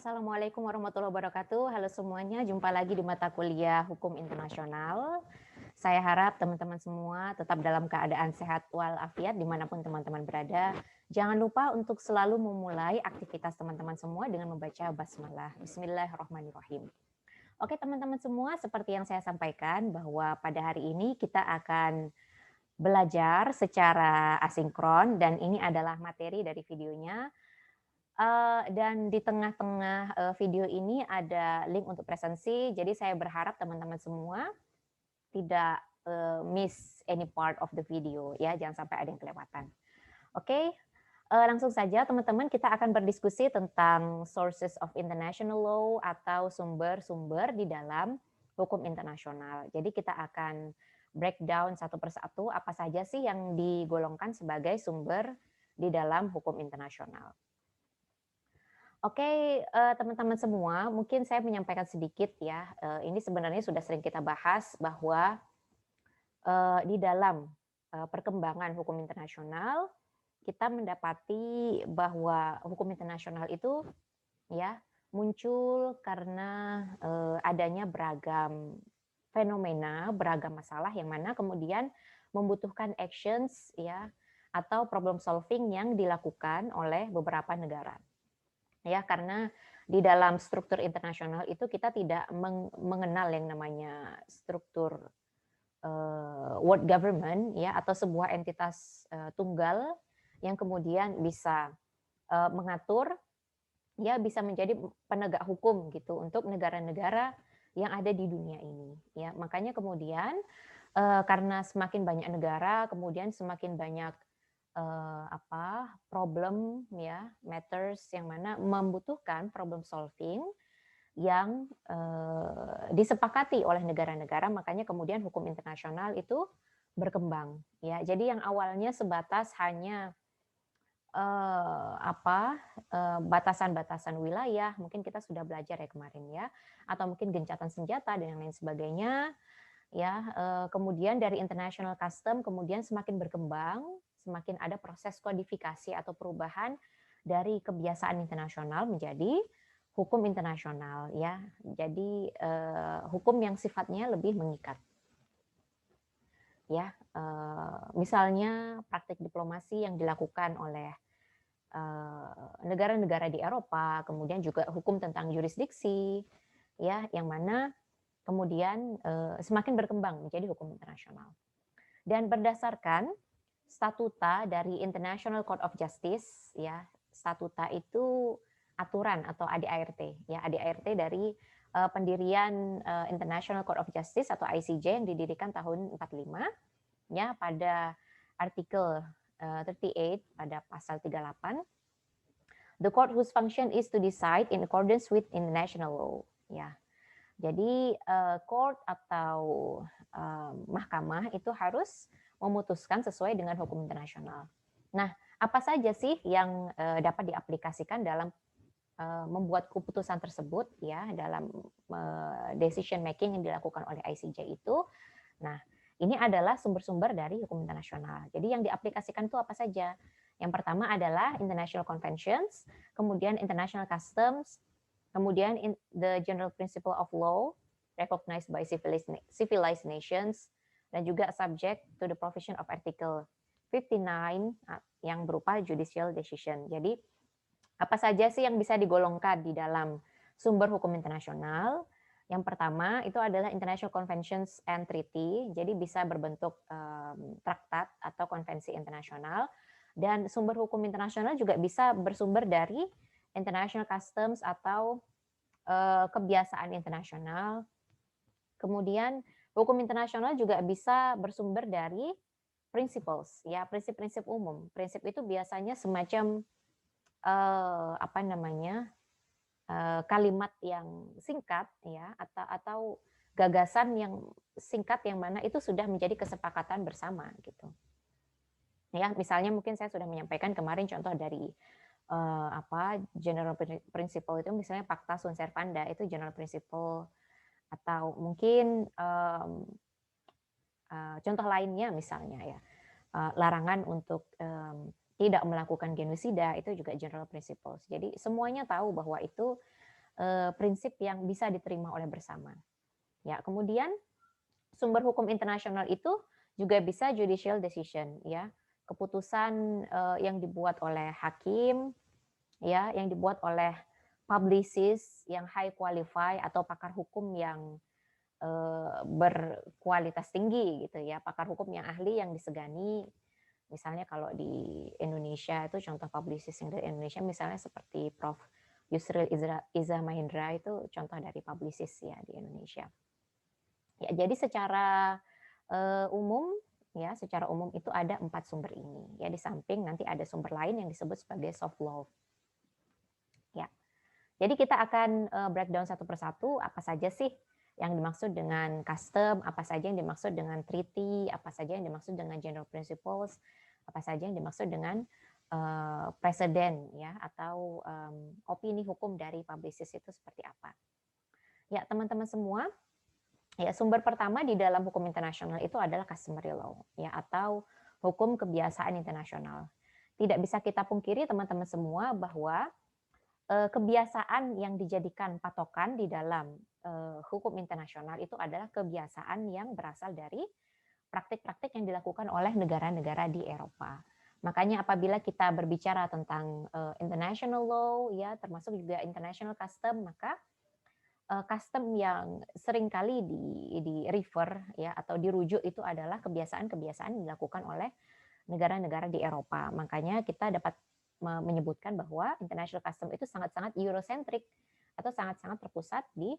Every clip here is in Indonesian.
Assalamualaikum warahmatullahi wabarakatuh. Halo semuanya, jumpa lagi di mata kuliah Hukum Internasional. Saya harap teman-teman semua tetap dalam keadaan sehat walafiat dimanapun teman-teman berada. Jangan lupa untuk selalu memulai aktivitas teman-teman semua dengan membaca basmalah. Bismillahirrahmanirrahim. Oke teman-teman semua, seperti yang saya sampaikan bahwa pada hari ini kita akan belajar secara asinkron dan ini adalah materi dari videonya. Dan di tengah-tengah, video ini ada link untuk presensi, jadi saya berharap teman-teman semua tidak, miss any part of the video ya, jangan sampai ada yang kelewatan. Oke, langsung saja teman-teman kita akan berdiskusi tentang sources of international law atau sumber-sumber di dalam hukum internasional. Jadi kita akan breakdown satu persatu apa saja sih yang digolongkan sebagai sumber di dalam hukum internasional. Oke, teman-teman semua, mungkin saya menyampaikan sedikit ya, ini sebenarnya sudah sering kita bahas bahwa, di dalam, perkembangan hukum internasional, kita mendapati bahwa hukum internasional itu ya, muncul karena, adanya beragam fenomena, beragam masalah yang mana kemudian membutuhkan actions ya, atau problem solving yang dilakukan oleh beberapa negara. Ya, karena di dalam struktur internasional itu kita tidak mengenal yang namanya struktur world government ya atau sebuah entitas tunggal yang kemudian bisa mengatur ya bisa menjadi penegak hukum gitu untuk negara-negara yang ada di dunia ini ya. Makanya kemudian karena semakin banyak negara, kemudian semakin banyak problem ya, matters yang mana membutuhkan problem solving yang disepakati oleh negara-negara, makanya kemudian hukum internasional itu berkembang ya. Jadi yang awalnya sebatas hanya batasan-batasan wilayah, mungkin kita sudah belajar ya kemarin ya, atau mungkin gencatan senjata dan yang lain sebagainya ya, kemudian dari international custom kemudian semakin berkembang, semakin ada proses kodifikasi atau perubahan dari kebiasaan internasional menjadi hukum internasional ya. Jadi hukum yang sifatnya lebih mengikat. Ya, misalnya praktik diplomasi yang dilakukan oleh negara-negara di Eropa, kemudian juga hukum tentang jurisdiksi ya, yang mana kemudian semakin berkembang menjadi hukum internasional. Dan berdasarkan statuta dari International Court of Justice ya, statuta itu aturan atau ADART ya, ADART dari pendirian International Court of Justice atau ICJ yang didirikan tahun 45 ya pada artikel 38 pada pasal 38. The court whose function is to decide in accordance with international law ya. Jadi court atau mahkamah itu harus memutuskan sesuai dengan hukum internasional. Nah, apa saja sih yang dapat diaplikasikan dalam membuat keputusan tersebut ya dalam decision making yang dilakukan oleh ICJ itu? Nah, ini adalah sumber-sumber dari hukum internasional. Jadi yang diaplikasikan itu apa saja? Yang pertama adalah international conventions, kemudian international customs, kemudian the general principle of law recognized by civilized nations, dan juga subject to the provision of Article 59 yang berupa judicial decision. Jadi apa saja sih yang bisa digolongkan di dalam sumber hukum internasional? Yang pertama itu adalah International Conventions and Treaty, jadi bisa berbentuk traktat atau konvensi internasional. Dan sumber hukum internasional juga bisa bersumber dari international customs atau kebiasaan internasional. Kemudian hukum internasional juga bisa bersumber dari principles, ya prinsip-prinsip umum. Prinsip itu biasanya semacam kalimat yang singkat, ya atau gagasan yang singkat yang mana itu sudah menjadi kesepakatan bersama gitu. Ya, misalnya mungkin saya sudah menyampaikan kemarin contoh dari general principle itu misalnya Pacta Sunt Servanda itu general principle, atau mungkin contoh lainnya misalnya ya larangan untuk tidak melakukan genosida itu juga general principles. Jadi semuanya tahu bahwa itu prinsip yang bisa diterima oleh bersama. Ya, kemudian sumber hukum internasional itu juga bisa judicial decision, ya, keputusan yang dibuat oleh hakim, ya, yang dibuat oleh publicist yang high qualify atau pakar hukum yang berkualitas tinggi gitu ya, pakar hukum yang ahli yang disegani. Misalnya kalau di Indonesia itu contoh publicist yang dari Indonesia misalnya seperti Prof. Yusril Iza Mahendra itu contoh dari publicist ya di Indonesia. Ya, jadi secara umum ya, secara umum itu ada 4 sumber ini. Ya, di samping nanti ada sumber lain yang disebut sebagai soft law. Ya. Jadi kita akan breakdown satu persatu apa saja sih yang dimaksud dengan custom, apa saja yang dimaksud dengan treaty, apa saja yang dimaksud dengan general principles, apa saja yang dimaksud dengan presiden ya atau opini hukum dari publicist itu seperti apa. Ya, teman-teman semua, ya sumber pertama di dalam hukum internasional itu adalah customary law ya atau hukum kebiasaan internasional. Tidak bisa kita pungkiri teman-teman semua bahwa kebiasaan yang dijadikan patokan di dalam hukum internasional itu adalah kebiasaan yang berasal dari praktik-praktik yang dilakukan oleh negara-negara di Eropa. Makanya apabila kita berbicara tentang international law ya termasuk juga international custom, maka custom yang seringkali di refer ya atau dirujuk itu adalah kebiasaan-kebiasaan yang dilakukan oleh negara-negara di Eropa. Makanya kita dapat menyebutkan bahwa international custom itu sangat-sangat Eurocentric atau sangat-sangat terpusat di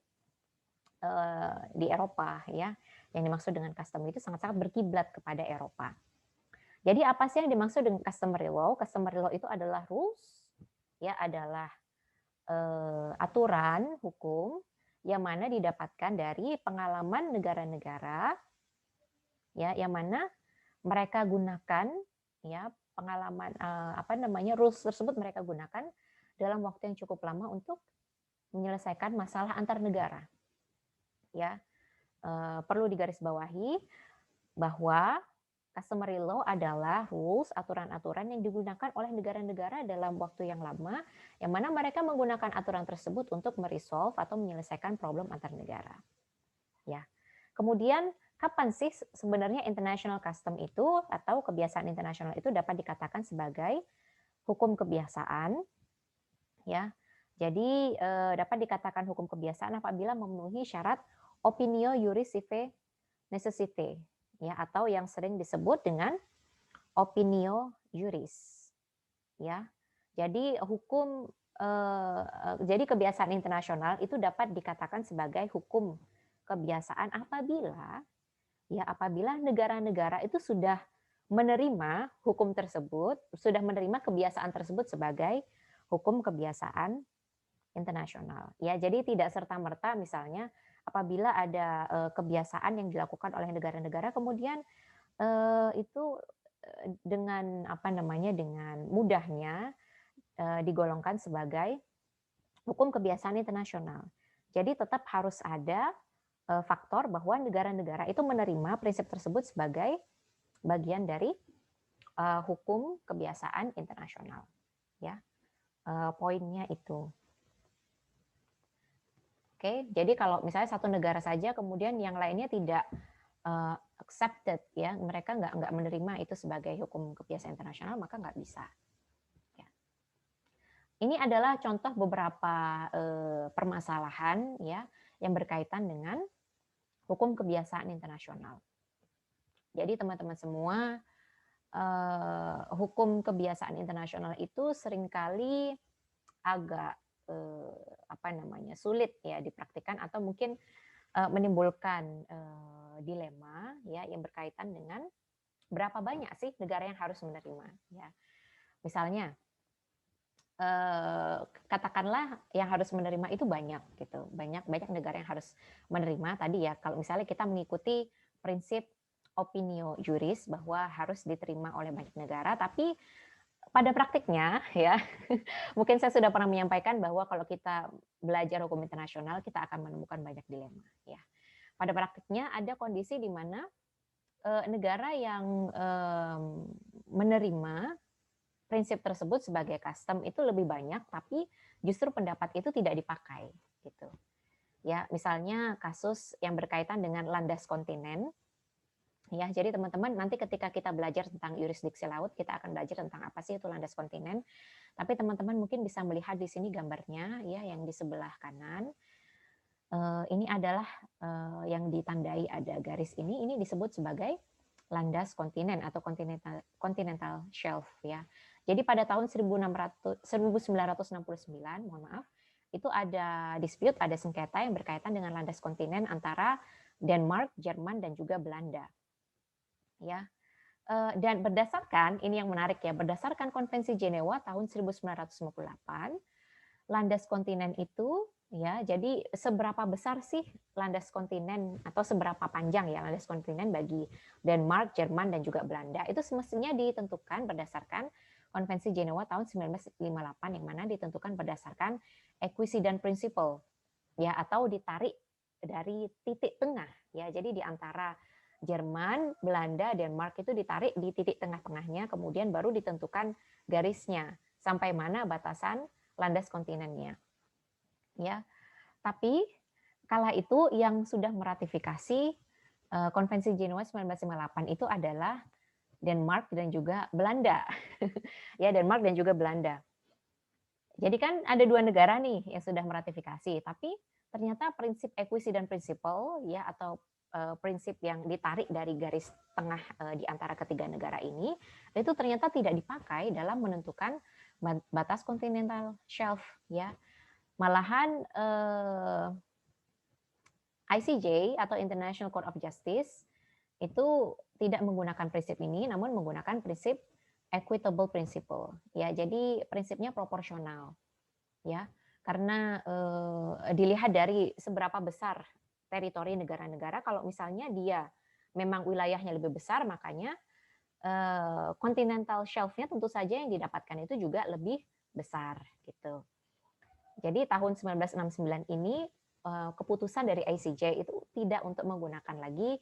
Eropa ya. Yang dimaksud dengan custom itu sangat-sangat berkiblat kepada Eropa. Jadi apa sih yang dimaksud dengan customary law? Customary law itu adalah rules ya, adalah aturan hukum yang mana didapatkan dari pengalaman negara-negara ya yang mana mereka gunakan ya pengalaman rules tersebut mereka gunakan dalam waktu yang cukup lama untuk menyelesaikan masalah antar negara. Ya, perlu digarisbawahi bahwa customary law adalah rules, aturan-aturan yang digunakan oleh negara-negara dalam waktu yang lama, yang mana mereka menggunakan aturan tersebut untuk meresolve atau menyelesaikan problem antar negara. Ya. Kemudian kapan sih sebenarnya international custom itu atau kebiasaan internasional itu dapat dikatakan sebagai hukum kebiasaan? Ya. Jadi dapat dikatakan hukum kebiasaan apabila memenuhi syarat opinio juris sive necessite ya atau yang sering disebut dengan opinio juris. Ya. Jadi jadi kebiasaan internasional itu dapat dikatakan sebagai hukum kebiasaan apabila negara-negara itu sudah menerima hukum tersebut, sudah menerima kebiasaan tersebut sebagai hukum kebiasaan internasional. Ya, jadi tidak serta-merta misalnya apabila ada kebiasaan yang dilakukan oleh negara-negara kemudian itu dengan dengan mudahnya digolongkan sebagai hukum kebiasaan internasional. Jadi tetap harus ada faktor bahwa negara-negara itu menerima prinsip tersebut sebagai bagian dari hukum kebiasaan internasional. Ya, poinnya itu. Oke, jadi kalau misalnya satu negara saja kemudian yang lainnya tidak accepted ya, mereka nggak menerima itu sebagai hukum kebiasaan internasional, maka nggak bisa. Ya. Ini adalah contoh beberapa permasalahan ya yang berkaitan dengan hukum kebiasaan internasional. Jadi teman-teman semua, hukum kebiasaan internasional itu seringkali agak sulit ya dipraktikkan atau mungkin menimbulkan dilema ya yang berkaitan dengan berapa banyak sih negara yang harus menerima ya. Misalnya katakanlah yang harus menerima itu banyak gitu. Banyak negara yang harus menerima tadi ya. Kalau misalnya kita mengikuti prinsip opinio juris bahwa harus diterima oleh banyak negara, tapi pada praktiknya ya, mungkin saya sudah pernah menyampaikan bahwa kalau kita belajar hukum internasional kita akan menemukan banyak dilema ya. Pada praktiknya ada kondisi di mana negara yang menerima prinsip tersebut sebagai custom itu lebih banyak, tapi justru pendapat itu tidak dipakai gitu. Ya, misalnya kasus yang berkaitan dengan landas kontinen. Ya, jadi teman-teman nanti ketika kita belajar tentang yurisdiksi laut, kita akan belajar tentang apa sih itu landas kontinen. Tapi teman-teman mungkin bisa melihat di sini gambarnya ya yang di sebelah kanan. Ini adalah yang ditandai ada garis ini disebut sebagai landas kontinen atau continental shelf ya. Jadi pada tahun 1969, mohon maaf, itu ada dispute, ada sengketa yang berkaitan dengan landas kontinen antara Denmark, Jerman dan juga Belanda. Ya. Dan berdasarkan ini yang menarik ya, berdasarkan Konvensi Jenewa tahun 1958, landas kontinen itu ya, jadi seberapa besar sih landas kontinen atau seberapa panjang ya landas kontinen bagi Denmark, Jerman dan juga Belanda itu semestinya ditentukan berdasarkan Konvensi Jenewa tahun 1958 yang mana ditentukan berdasarkan equidistant principle ya atau ditarik dari titik tengah ya. Jadi di antara Jerman, Belanda, Denmark itu ditarik di titik tengah-tengahnya, kemudian baru ditentukan garisnya sampai mana batasan landas kontinennya. Ya, tapi kala itu yang sudah meratifikasi Konvensi Jenewa 1958 itu adalah Denmark dan juga Belanda. Ya, Denmark dan juga Belanda. Jadi kan ada dua negara nih yang sudah meratifikasi, tapi ternyata prinsip equidistant principle ya atau prinsip yang ditarik dari garis tengah di antara ketiga negara ini itu ternyata tidak dipakai dalam menentukan batas continental shelf ya. Malahan ICJ atau International Court of Justice itu tidak menggunakan prinsip ini namun menggunakan prinsip equitable principle ya. Jadi prinsipnya proporsional ya. Karena dilihat dari seberapa besar teritori negara-negara, kalau misalnya dia memang wilayahnya lebih besar, makanya continental shelf-nya tentu saja yang didapatkan itu juga lebih besar gitu. Jadi tahun 1969 ini keputusan dari ICJ itu tidak untuk menggunakan lagi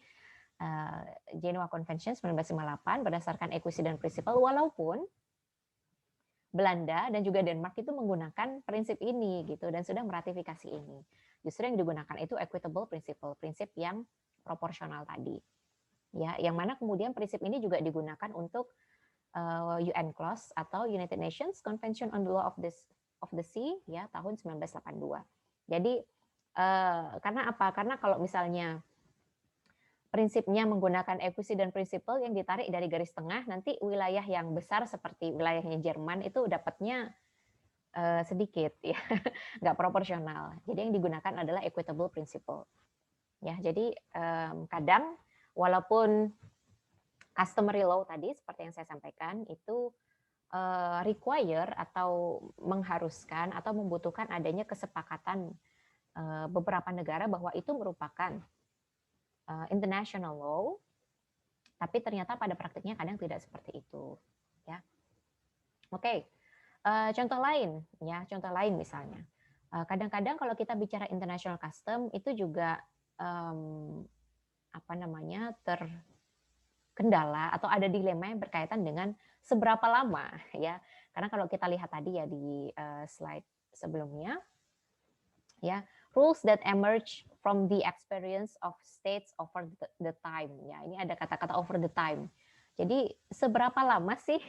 Genoa Convention 1958 berdasarkan equidistant principle, walaupun Belanda dan juga Denmark itu menggunakan prinsip ini gitu dan sudah meratifikasi ini. Justru yang digunakan itu equitable principle, prinsip yang proporsional tadi. Ya, yang mana kemudian prinsip ini juga digunakan untuk UN Clause atau United Nations Convention on the Law of the Sea ya tahun 1982. Jadi karena apa? Karena kalau misalnya prinsipnya menggunakan equidistant principle yang ditarik dari garis tengah, nanti wilayah yang besar seperti wilayahnya Jerman itu dapatnya sedikit ya, nggak proporsional. Jadi yang digunakan adalah equitable principle. Ya, jadi kadang walaupun customary law tadi seperti yang saya sampaikan itu require atau mengharuskan atau membutuhkan adanya kesepakatan beberapa negara bahwa itu merupakan international law, tapi ternyata pada praktiknya kadang tidak seperti itu. Ya, oke. Contoh lain, ya contoh lain misalnya, kadang-kadang kalau kita bicara international custom itu juga apa namanya terkendala atau ada dilema yang berkaitan dengan seberapa lama, ya. Karena kalau kita lihat tadi ya di slide sebelumnya, ya rules that emerge from the experience of states over the time. Ya, ini ada kata-kata over the time. Jadi seberapa lama sih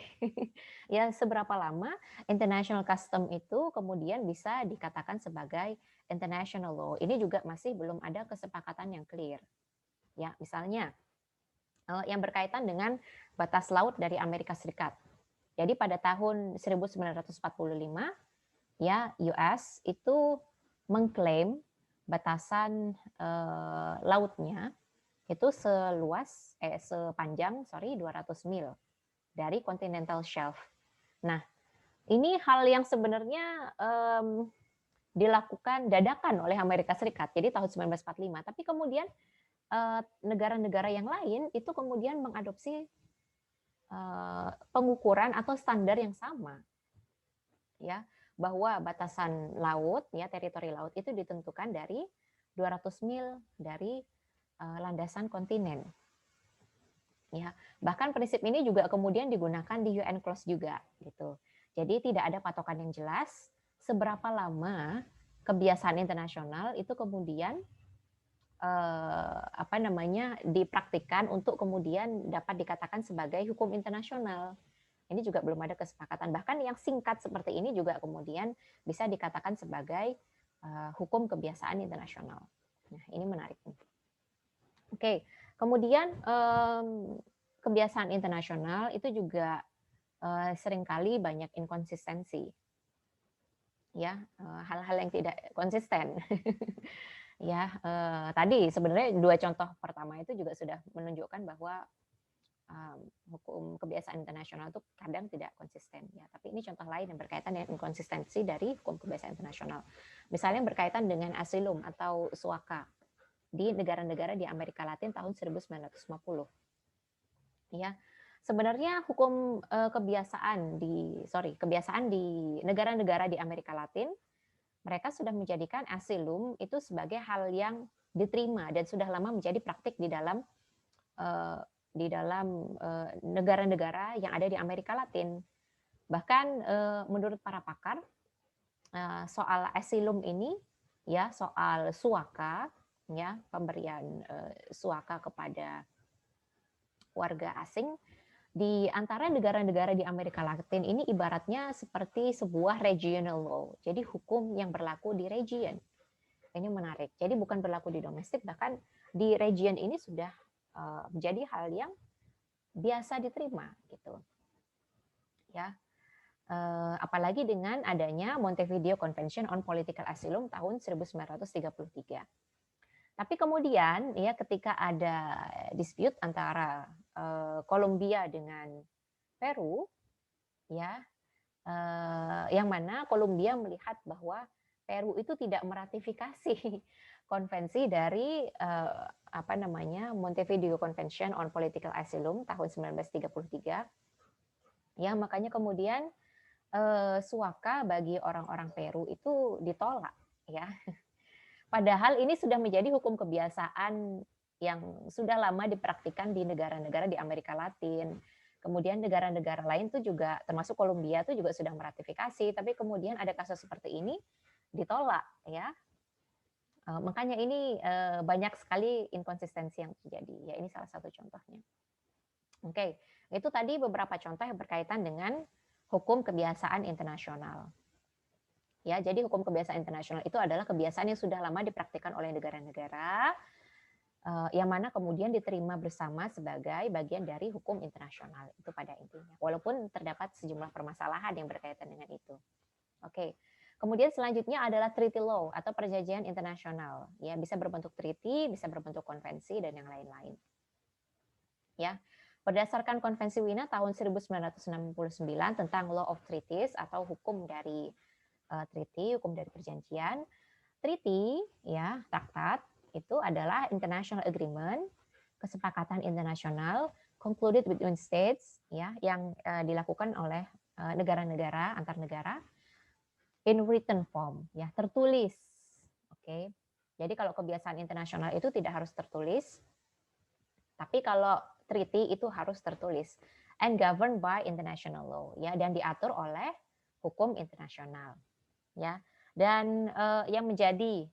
ya seberapa lama international custom itu kemudian bisa dikatakan sebagai international law. Ini juga masih belum ada kesepakatan yang clear. Ya, misalnya yang berkaitan dengan batas laut dari Amerika Serikat. Jadi pada tahun 1945 ya US itu mengklaim batasan lautnya itu sepanjang 200 mil dari continental shelf. Nah, ini hal yang sebenarnya dilakukan dadakan oleh Amerika Serikat. Jadi tahun 1945, tapi kemudian negara-negara yang lain itu kemudian mengadopsi pengukuran atau standar yang sama. Ya, bahwa batasan laut ya teritori laut itu ditentukan dari 200 mil dari landasan kontinen. Ya, bahkan prinsip ini juga kemudian digunakan di UN Clause juga gitu. Jadi tidak ada patokan yang jelas seberapa lama kebiasaan internasional itu kemudian dipraktikkan untuk kemudian dapat dikatakan sebagai hukum internasional. Ini juga belum ada kesepakatan. Bahkan yang singkat seperti ini juga kemudian bisa dikatakan sebagai hukum kebiasaan internasional. Nah, ini menarik. Oke, kemudian kebiasaan internasional itu juga seringkali banyak inkonsistensi, ya, hal-hal yang tidak konsisten. Ya, tadi sebenarnya 2 contoh pertama itu juga sudah menunjukkan bahwa, hukum kebiasaan internasional itu kadang tidak konsisten ya, tapi ini contoh lain yang berkaitan dengan inkonsistensi dari hukum kebiasaan internasional. Misalnya berkaitan dengan asilum atau suaka di negara-negara di Amerika Latin tahun 1950. Ya, sebenarnya hukum, kebiasaan di negara-negara di Amerika Latin, mereka sudah menjadikan asilum itu sebagai hal yang diterima dan sudah lama menjadi praktik eee, negara-negara yang ada di Amerika Latin. Bahkan, menurut para pakar, soal asilum ini, ya, soal suaka, ya, pemberian, suaka kepada warga asing, di antara negara-negara di Amerika Latin ini ibaratnya seperti sebuah regional law. Jadi hukum yang berlaku di region. Ini menarik. Jadi bukan berlaku di domestik, bahkan di region ini sudah menjadi hal yang biasa diterima gitu. Ya. Apalagi dengan adanya Montevideo Convention on Political Asylum tahun 1933. Tapi kemudian ya ketika ada dispute antara Kolombia dengan Peru, ya, yang mana Kolombia melihat bahwa Peru itu tidak meratifikasi konvensi dari Montevideo Convention on Political Asylum tahun 1933. Ya, makanya kemudian suaka bagi orang-orang Peru itu ditolak, ya. Padahal ini sudah menjadi hukum kebiasaan yang sudah lama dipraktikkan di negara-negara di Amerika Latin. Kemudian negara-negara lain tuh juga termasuk Kolombia tuh juga sudah meratifikasi, tapi kemudian ada kasus seperti ini ditolak ya. Makanya ini banyak sekali inkonsistensi yang terjadi. Ya ini salah satu contohnya. Oke, itu tadi beberapa contoh yang berkaitan dengan hukum kebiasaan internasional. Ya, jadi hukum kebiasaan internasional itu adalah kebiasaan yang sudah lama dipraktikkan oleh negara-negara yang mana kemudian diterima bersama sebagai bagian dari hukum internasional itu pada intinya. Walaupun terdapat sejumlah permasalahan yang berkaitan dengan itu. Oke. Kemudian selanjutnya adalah treaty law atau perjanjian internasional. Ya, bisa berbentuk treaty, bisa berbentuk konvensi dan yang lain-lain. Ya. Berdasarkan Konvensi Wina tahun 1969 tentang Law of Treaties atau hukum dari treaty, hukum dari perjanjian. Treaty, ya, traktat itu adalah international agreement, kesepakatan internasional concluded between states, ya, yang dilakukan oleh negara-negara antar negara in written form, ya, tertulis. Oke. Jadi kalau kebiasaan internasional itu tidak harus tertulis, tapi kalau treaty itu harus tertulis and governed by international law, ya, dan diatur oleh hukum internasional, ya. Dan yang menjadi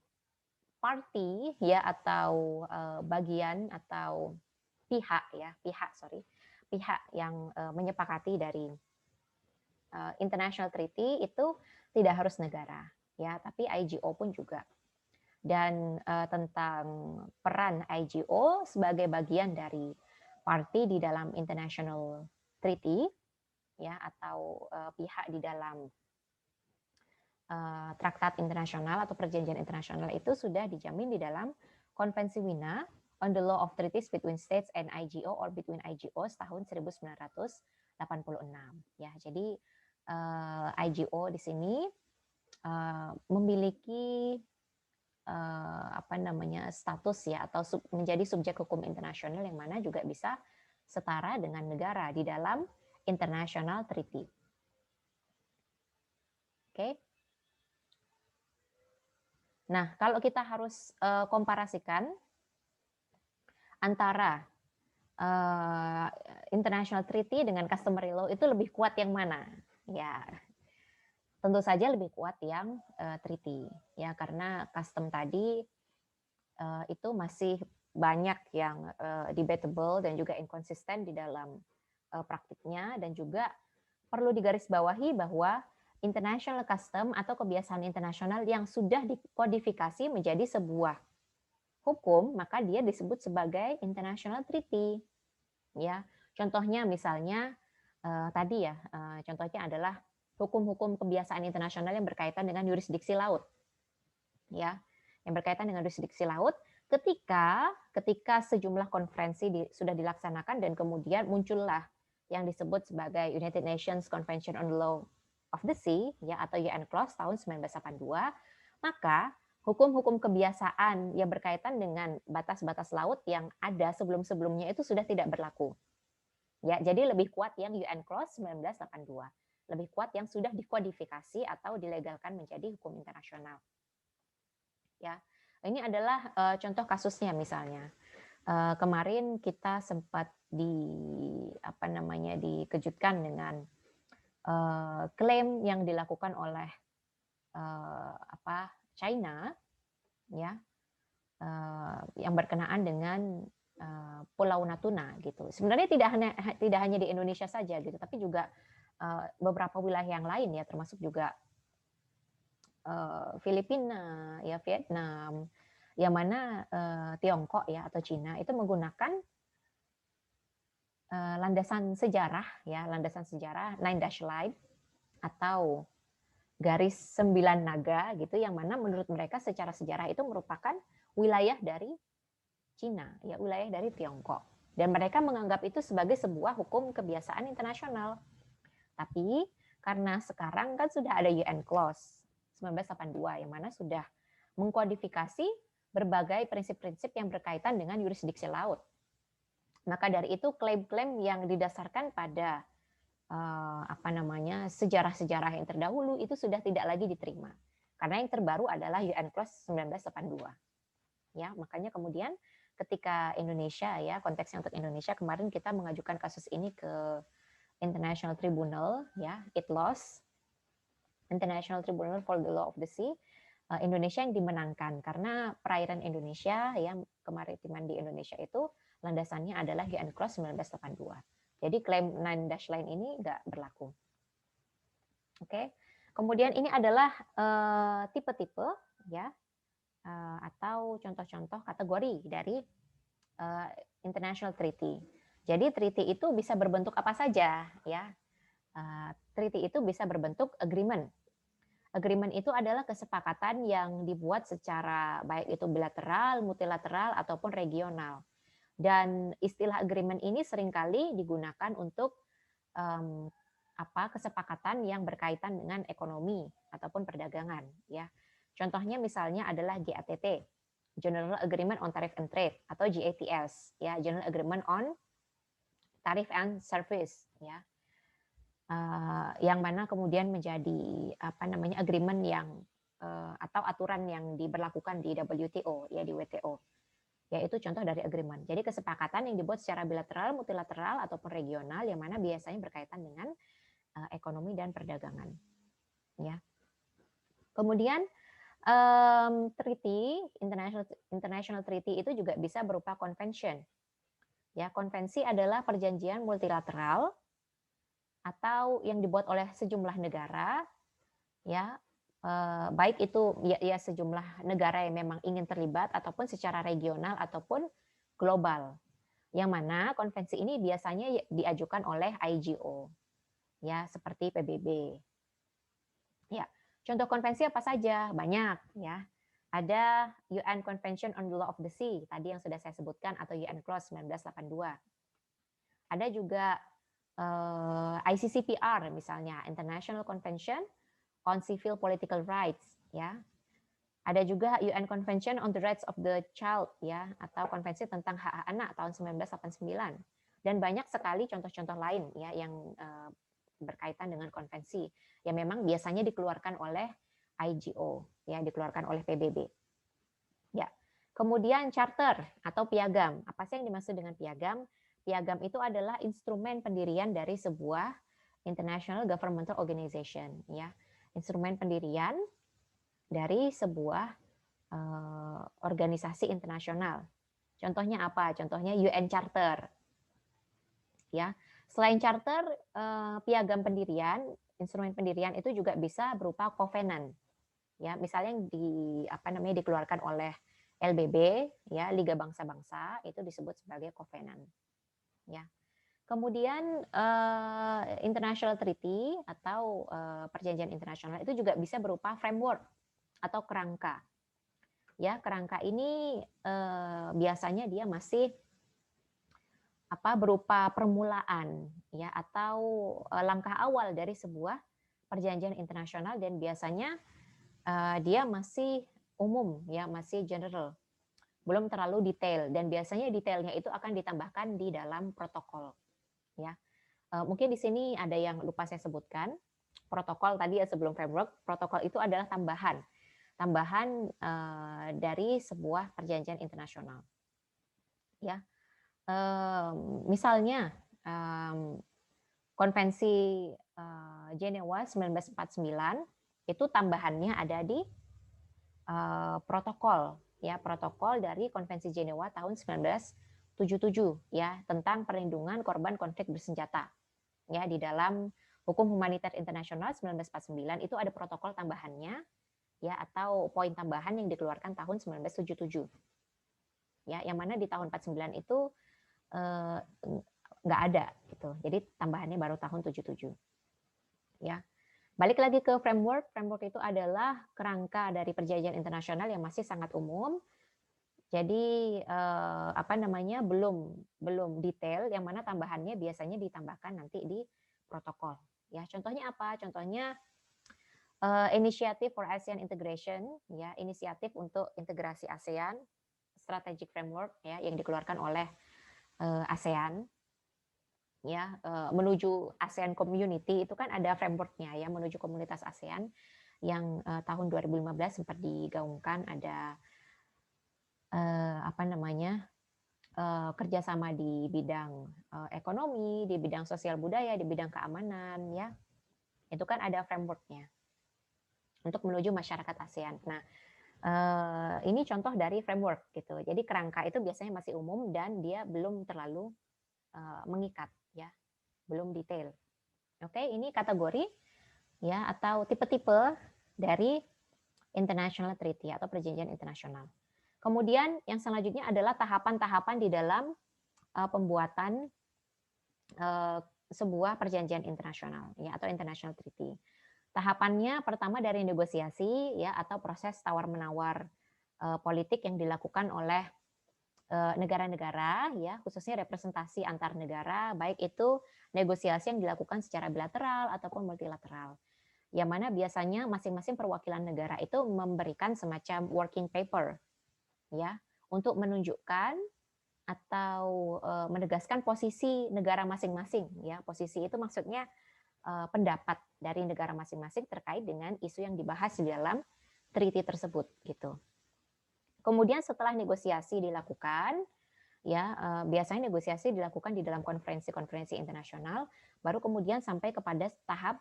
party ya atau bagian atau pihak yang menyepakati dari international treaty itu tidak harus negara ya, tapi IGO pun juga. Dan tentang peran IGO sebagai bagian dari party di dalam international treaty ya atau pihak di dalam traktat internasional atau perjanjian internasional itu sudah dijamin di dalam Konvensi Wina on the Law of Treaties between States and IGO or between IGOs tahun 1986. Ya, jadi IGO di sini memiliki status ya atau menjadi subjek hukum internasional yang mana juga bisa setara dengan negara di dalam international treaty. Oke. Nah, kalau kita harus komparasikan antara international treaty dengan customary law itu lebih kuat yang mana? Ya, tentu saja lebih kuat yang treaty, ya karena custom tadi itu masih banyak yang debatable dan juga inconsistent di dalam praktiknya, dan juga perlu digarisbawahi bahwa international custom atau kebiasaan internasional yang sudah dikodifikasi menjadi sebuah hukum, maka dia disebut sebagai international treaty. Ya, contohnya misalnya tadi ya, contohnya adalah hukum-hukum kebiasaan internasional yang berkaitan dengan yurisdiksi laut. Ya, yang berkaitan dengan yurisdiksi laut ketika sejumlah konferensi sudah dilaksanakan dan kemudian muncullah yang disebut sebagai United Nations Convention on the Law of the Sea, ya, atau UNCLOS tahun 1982, maka hukum-hukum kebiasaan yang berkaitan dengan batas-batas laut yang ada sebelum-sebelumnya itu sudah tidak berlaku. Ya, jadi lebih kuat yang UNCLOS 1982, lebih kuat yang sudah dikodifikasi atau dilegalkan menjadi hukum internasional. Ya, ini adalah contoh kasusnya misalnya. Kemarin kita sempat dikejutkan dengan klaim yang dilakukan oleh China, ya, yang berkenaan dengan Pulau Natuna gitu. Sebenarnya tidak hanya di Indonesia saja gitu, tapi juga beberapa wilayah yang lain ya, termasuk juga Filipina, ya, Vietnam, yang mana Tiongkok ya atau Cina itu menggunakan landasan sejarah Nine Dash Line atau garis 9 naga gitu, yang mana menurut mereka secara sejarah itu merupakan wilayah dari Cina, ya, wilayah dari Tiongkok, dan mereka menganggap itu sebagai sebuah hukum kebiasaan internasional. Tapi karena sekarang kan sudah ada UNCLOS 1982 yang mana sudah mengkodifikasi berbagai prinsip-prinsip yang berkaitan dengan yurisdiksi laut. Maka dari itu klaim-klaim yang didasarkan pada sejarah-sejarah yang terdahulu itu sudah tidak lagi diterima. Karena yang terbaru adalah UNCLOS 1982. Ya, makanya kemudian ketika Indonesia, ya, konteksnya untuk Indonesia, kemarin kita mengajukan kasus ini ke International Tribunal, ya, ITLOS, International Tribunal for the Law of the Sea. Indonesia yang dimenangkan karena perairan Indonesia, ya, kemaritiman di Indonesia itu landasannya adalah UNCLOS 1982. Jadi klaim Nine Dash Line ini nggak berlaku. Oke. Kemudian ini adalah tipe-tipe, ya, atau contoh-contoh kategori dari international treaty. Jadi treaty itu bisa berbentuk apa saja, ya. Treaty itu bisa berbentuk agreement. Agreement itu adalah kesepakatan yang dibuat secara baik itu bilateral, multilateral ataupun regional. Dan istilah agreement ini seringkali digunakan untuk kesepakatan yang berkaitan dengan ekonomi ataupun perdagangan, ya. Contohnya misalnya adalah GATT, General Agreement on Tariff and Trade, atau GATS, ya, General Agreement on Tariff and Service, ya. Yang mana kemudian menjadi agreement yang atau aturan yang diberlakukan di WTO, ya, di WTO, yaitu contoh dari agreement. Jadi kesepakatan yang dibuat secara bilateral, multilateral ataupun regional yang mana biasanya berkaitan dengan ekonomi dan perdagangan, ya. Kemudian treaty, international treaty itu juga bisa berupa convention. Ya, konvensi adalah perjanjian multilateral atau yang dibuat oleh sejumlah negara, ya, baik itu ya sejumlah negara yang memang ingin terlibat ataupun secara regional ataupun global. Yang mana konvensi ini biasanya diajukan oleh IGO, ya, seperti PBB. Ya, contoh konvensi apa saja? Banyak, ya. Ada UN Convention on the Law of the Sea, tadi yang sudah saya sebutkan, atau UNCLOS 1982. Ada juga ICCPR misalnya, International Convention on Civil Political Rights, ya. Ada juga UN Convention on the Rights of the Child, ya, atau konvensi tentang hak anak tahun 1989. Dan banyak sekali contoh-contoh lain, ya, yang berkaitan dengan konvensi yang memang biasanya dikeluarkan oleh IGO, ya, dikeluarkan oleh PBB. Ya. Kemudian charter atau piagam. Apa sih yang dimaksud dengan piagam? Piagam itu adalah instrumen pendirian dari sebuah international governmental organization, ya. Instrumen pendirian dari sebuah organisasi internasional. Contohnya apa? Contohnya UN Charter. Ya. Selain charter, piagam pendirian, instrumen pendirian itu juga bisa berupa covenant. Ya, misalnya yang dikeluarkan oleh LBB, ya, Liga Bangsa-Bangsa, itu disebut sebagai covenant. Ya. Kemudian international treaty atau perjanjian internasional itu juga bisa berupa framework atau kerangka. Ya, kerangka ini biasanya dia masih berupa permulaan, ya, atau langkah awal dari sebuah perjanjian internasional, dan biasanya dia masih umum, ya, masih general, belum terlalu detail, dan biasanya detailnya itu akan ditambahkan di dalam protokol, ya. Mungkin di sini ada yang lupa saya sebutkan. Protokol tadi ya, sebelum framework, protokol itu adalah tambahan dari sebuah perjanjian internasional. Ya, misalnya Konvensi Jenewa 1949 itu tambahannya ada di protokol, ya, protokol dari Konvensi Jenewa tahun 1977, ya, tentang perlindungan korban konflik bersenjata. Ya, di dalam hukum humaniter internasional 1949 itu ada protokol tambahannya, ya, atau poin tambahan yang dikeluarkan tahun 1977. Ya, yang mana di tahun 49 itu nggak ada gitu. Jadi tambahannya baru tahun 77. Ya. Balik lagi ke framework. Framework itu adalah kerangka dari perjanjian internasional yang masih sangat umum. Jadi belum detail, yang mana tambahannya biasanya ditambahkan nanti di protokol. Ya, contohnya apa? Contohnya Initiative for ASEAN Integration, ya, inisiatif untuk integrasi ASEAN, strategic framework, ya, yang dikeluarkan oleh ASEAN, ya, menuju ASEAN Community itu kan ada frameworknya, ya, menuju komunitas ASEAN yang tahun 2015 sempat digaungkan, ada kerjasama di bidang ekonomi, di bidang sosial budaya, di bidang keamanan, ya, itu kan ada frameworknya untuk menuju masyarakat ASEAN. Nah, ini contoh dari framework gitu. Jadi kerangka itu biasanya masih umum dan dia belum terlalu mengikat, ya, belum detail. Oke, ini kategori, ya, atau tipe-tipe dari international treaty atau perjanjian internasional. Kemudian yang selanjutnya adalah tahapan-tahapan di dalam pembuatan sebuah perjanjian internasional, ya, atau international treaty. Tahapannya pertama dari negosiasi, ya, atau proses tawar-menawar politik yang dilakukan oleh negara-negara, ya, khususnya representasi antar negara, baik itu negosiasi yang dilakukan secara bilateral ataupun multilateral, yang mana biasanya masing-masing perwakilan negara itu memberikan semacam working paper, ya, untuk menunjukkan atau menegaskan posisi negara masing-masing, ya. Posisi itu maksudnya pendapat dari negara masing-masing terkait dengan isu yang dibahas di dalam treaty tersebut, gitu. Kemudian setelah negosiasi dilakukan, ya, biasanya negosiasi dilakukan di dalam konferensi-konferensi internasional, baru kemudian sampai kepada tahap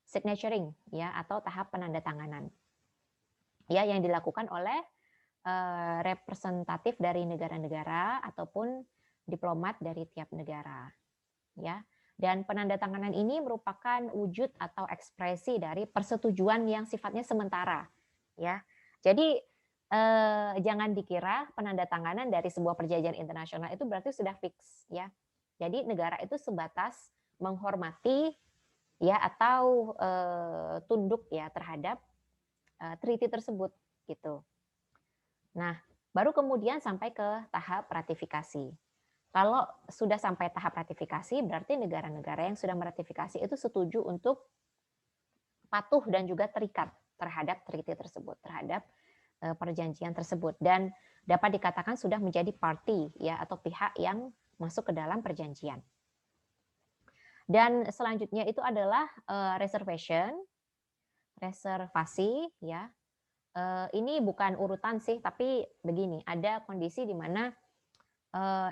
signaturing, ya, atau tahap penandatanganan, ya, yang dilakukan oleh representatif dari negara-negara ataupun diplomat dari tiap negara, ya. Dan penandatanganan ini merupakan wujud atau ekspresi dari persetujuan yang sifatnya sementara, ya. Jadi jangan dikira penandatanganan dari sebuah perjanjian internasional itu berarti sudah fix, ya. Jadi negara itu sebatas menghormati, ya, atau tunduk, ya, terhadap treaty tersebut, gitu. Nah, baru kemudian sampai ke tahap ratifikasi. Kalau sudah sampai tahap ratifikasi, berarti negara-negara yang sudah meratifikasi itu setuju untuk patuh dan juga terikat terhadap treaty tersebut, terhadap perjanjian tersebut, dan dapat dikatakan sudah menjadi party, ya, atau pihak yang masuk ke dalam perjanjian. Dan selanjutnya itu adalah reservasi, ya. Ini bukan urutan sih, tapi begini, ada kondisi di mana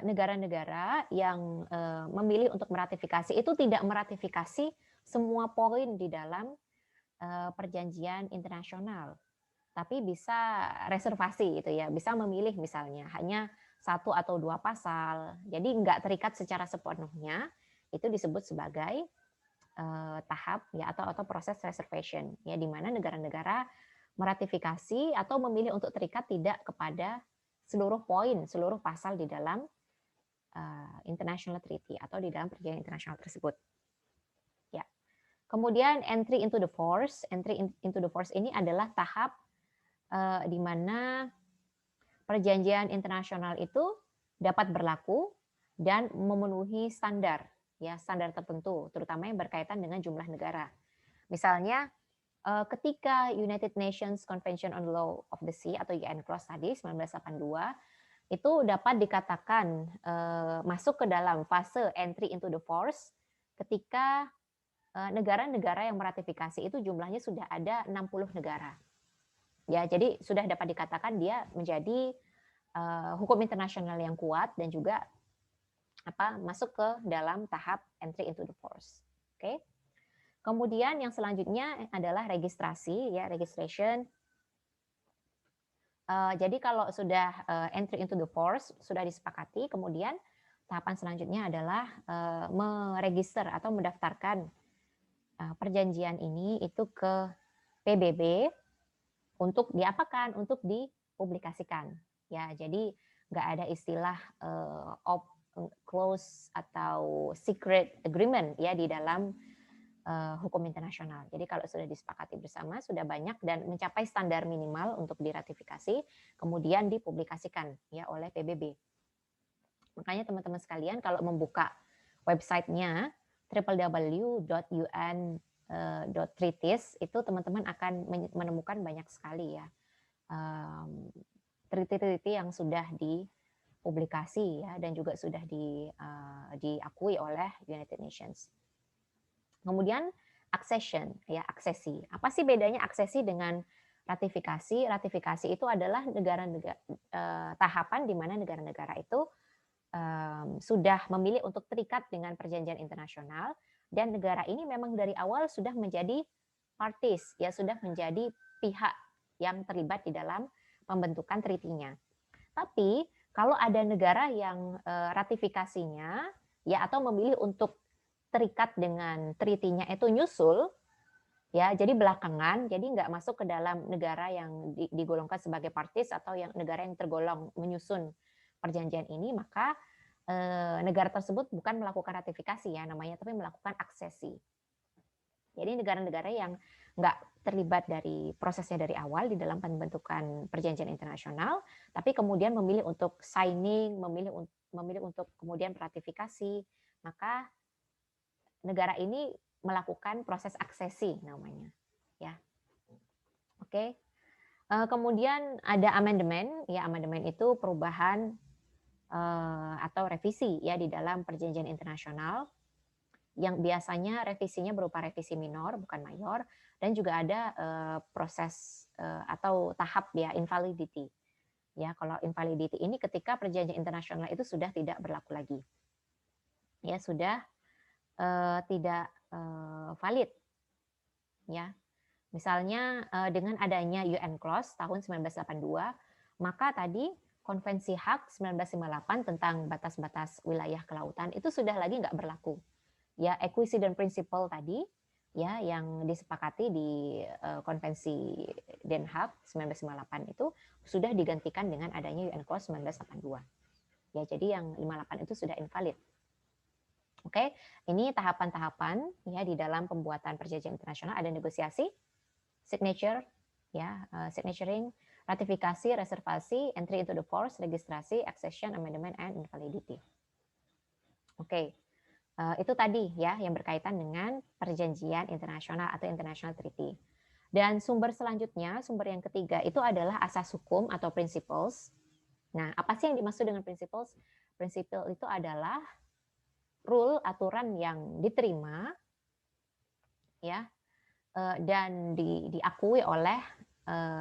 negara-negara yang memilih untuk meratifikasi itu tidak meratifikasi semua poin di dalam perjanjian internasional, tapi bisa reservasi gitu ya, bisa memilih misalnya hanya satu atau dua pasal, jadi nggak terikat secara sepenuhnya, itu disebut sebagai tahap ya atau proses reservation ya, di mana negara-negara meratifikasi atau memilih untuk terikat tidak kepada seluruh poin, seluruh pasal di dalam international treaty atau di dalam perjanjian internasional tersebut. Ya. Kemudian entry into the force ini adalah tahap di mana perjanjian internasional itu dapat berlaku dan memenuhi standar ya, standar tertentu, terutama yang berkaitan dengan jumlah negara. Misalnya ketika United Nations Convention on the Law of the Sea atau UNCLOS tadi 1982 itu dapat dikatakan masuk ke dalam fase entry into the force ketika negara-negara yang meratifikasi itu jumlahnya sudah ada 60 negara. Ya, jadi sudah dapat dikatakan dia menjadi hukum internasional yang kuat dan juga masuk ke dalam tahap entry into the force. Oke. Kemudian yang selanjutnya adalah registrasi ya, registration. Jadi kalau sudah entry into the force sudah disepakati, kemudian tahapan selanjutnya adalah meregister atau mendaftarkan perjanjian ini itu ke PBB untuk diapakan? Untuk dipublikasikan. Ya, jadi nggak ada istilah close atau secret agreement ya di dalam hukum internasional. Jadi kalau sudah disepakati bersama, sudah banyak dan mencapai standar minimal untuk diratifikasi, kemudian dipublikasikan ya oleh PBB. Makanya teman-teman sekalian kalau membuka websitenya www.un.treaties itu teman-teman akan menemukan banyak sekali ya treaty-treaty yang sudah dipublikasi ya dan juga sudah diakui oleh United Nations. Kemudian accession ya, aksesi. Apa sih bedanya aksesi dengan ratifikasi? Ratifikasi itu adalah negara-negara tahapan di mana negara-negara itu sudah memilih untuk terikat dengan perjanjian internasional dan negara ini memang dari awal sudah menjadi parties ya, sudah menjadi pihak yang terlibat di dalam pembentukan treaty-nya. Tapi kalau ada negara yang ratifikasinya ya atau memilih untuk terikat dengan treaty-nya itu nyusul ya, jadi belakangan, jadi nggak masuk ke dalam negara yang digolongkan sebagai parties atau yang negara yang tergolong menyusun perjanjian ini, maka negara tersebut bukan melakukan ratifikasi ya namanya, tapi melakukan aksesi. Jadi negara-negara yang nggak terlibat dari prosesnya dari awal di dalam pembentukan perjanjian internasional, tapi kemudian memilih untuk signing, memilih untuk kemudian ratifikasi, maka negara ini melakukan proses aksesi namanya, ya. Oke. Kemudian ada amandemen, ya amandemen itu perubahan atau revisi ya di dalam perjanjian internasional yang biasanya revisinya berupa revisi minor bukan mayor dan juga ada proses atau tahap ya invalidity. Ya, kalau invalidity ini ketika perjanjian internasional itu sudah tidak berlaku lagi. Ya, sudah tidak valid. Ya. Misalnya dengan adanya UNCLOS tahun 1982, maka tadi Konvensi HAG 1958 tentang batas-batas wilayah kelautan itu sudah lagi nggak berlaku. Ya, equivalent principle tadi ya yang disepakati di Konvensi Den Haag 1958 itu sudah digantikan dengan adanya UNCLOS 1982. Ya, jadi yang 58 itu sudah invalid. Oke, ini tahapan-tahapan ya di dalam pembuatan perjanjian internasional, ada negosiasi, signature, ya, signaturing, ratifikasi, reservasi, entry into the force, registrasi, accession, amendment, and invalidity. Oke, itu tadi ya yang berkaitan dengan perjanjian internasional atau international treaty. Dan sumber selanjutnya, sumber yang ketiga itu adalah asas hukum atau principles. Nah, apa sih yang dimaksud dengan principles? Prinsipal itu adalah rule, aturan yang diterima ya dan diakui oleh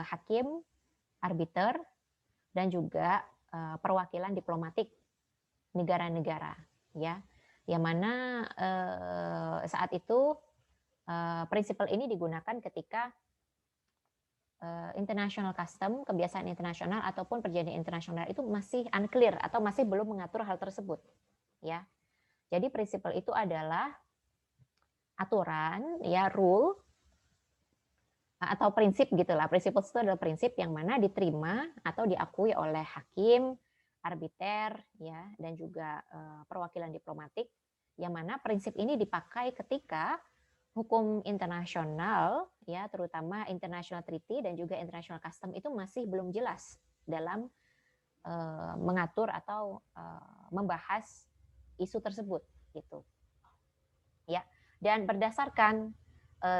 hakim, arbiter, dan juga perwakilan diplomatik negara-negara, ya, yang mana saat itu prinsip ini digunakan ketika international custom, kebiasaan internasional ataupun perjanjian internasional itu masih unclear atau masih belum mengatur hal tersebut, ya. Jadi prinsip itu adalah aturan, ya, rule atau prinsip gitulah. Prinsip itu adalah prinsip yang mana diterima atau diakui oleh hakim, arbiter, ya, dan juga perwakilan diplomatik, yang mana prinsip ini dipakai ketika hukum internasional, ya, terutama international treaty dan juga international custom itu masih belum jelas dalam mengatur atau membahas isu tersebut, gitu. Ya, dan berdasarkan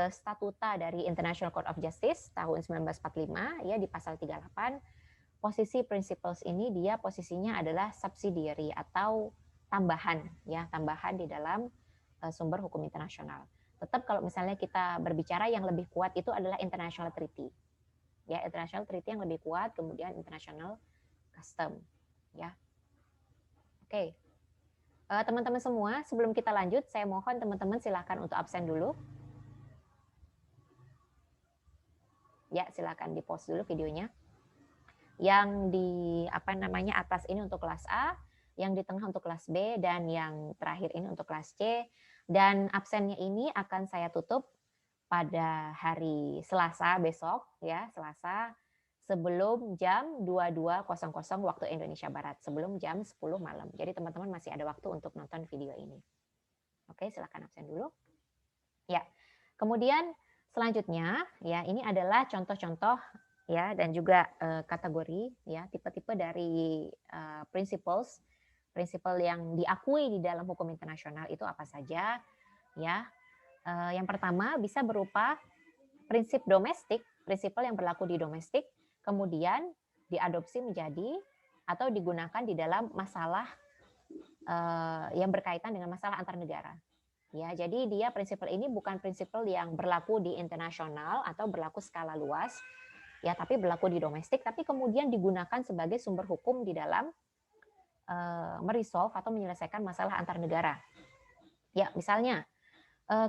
statuta dari International Court of Justice tahun 1945, ya, di pasal 38, posisi principles ini dia posisinya adalah subsidiary atau tambahan, ya, tambahan di dalam sumber hukum internasional. Tetap kalau misalnya kita berbicara yang lebih kuat itu adalah international treaty. Ya, international treaty yang lebih kuat, kemudian international custom, ya. Oke. Teman-teman semua, sebelum kita lanjut, saya mohon teman-teman silakan untuk absen dulu. Ya, silakan di-pause dulu videonya. Yang di atas ini untuk kelas A, yang di tengah untuk kelas B, dan yang terakhir ini untuk kelas C. Dan absennya ini akan saya tutup pada hari Selasa besok, ya, Selasa sebelum jam 22.00 waktu Indonesia Barat, sebelum jam 10 malam. Jadi teman-teman masih ada waktu untuk nonton video ini. Oke, silakan absen dulu. Ya. Kemudian selanjutnya, ya, ini adalah contoh-contoh, ya, dan juga kategori, ya, tipe-tipe dari principles yang diakui di dalam hukum internasional itu apa saja, ya. Yang pertama bisa berupa prinsip domestik, prinsip yang berlaku di domestik, kemudian diadopsi menjadi atau digunakan di dalam masalah yang berkaitan dengan masalah antar negara. Ya, jadi dia prinsip ini bukan prinsip yang berlaku di internasional atau berlaku skala luas, ya, tapi berlaku di domestik, tapi kemudian digunakan sebagai sumber hukum di dalam meresolve atau menyelesaikan masalah antar negara. Ya, misalnya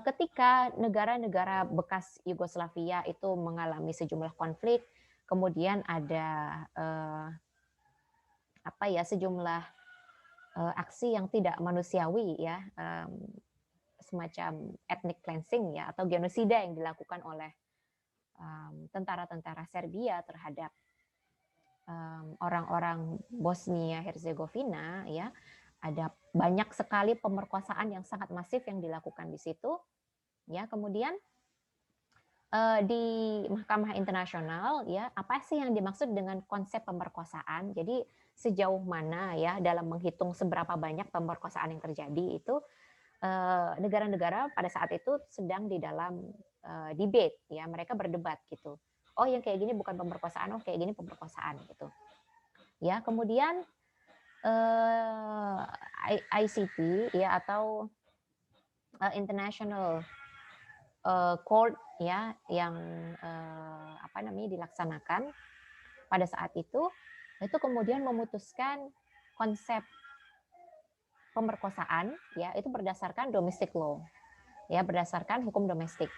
ketika negara-negara bekas Yugoslavia itu mengalami sejumlah konflik, kemudian ada sejumlah aksi yang tidak manusiawi, ya, semacam ethnic cleansing, ya, atau genosida yang dilakukan oleh tentara-tentara Serbia terhadap orang-orang Bosnia Herzegovina, ya, ada banyak sekali pemerkosaan yang sangat masif yang dilakukan di situ, ya. Kemudian di Mahkamah Internasional, ya, apa sih yang dimaksud dengan konsep pemerkosaan? Jadi sejauh mana, ya, dalam menghitung seberapa banyak pemerkosaan yang terjadi itu negara-negara pada saat itu sedang di dalam debate, ya, mereka berdebat gitu. Oh, yang kayak gini bukan pemerkosaan, oh kayak gini pemerkosaan gitu. Ya, kemudian ICT, ya, atau International Court, ya, yang dilaksanakan pada saat itu kemudian memutuskan konsep pemerkosaan, ya, itu berdasarkan domestic law, ya, berdasarkan hukum domestik.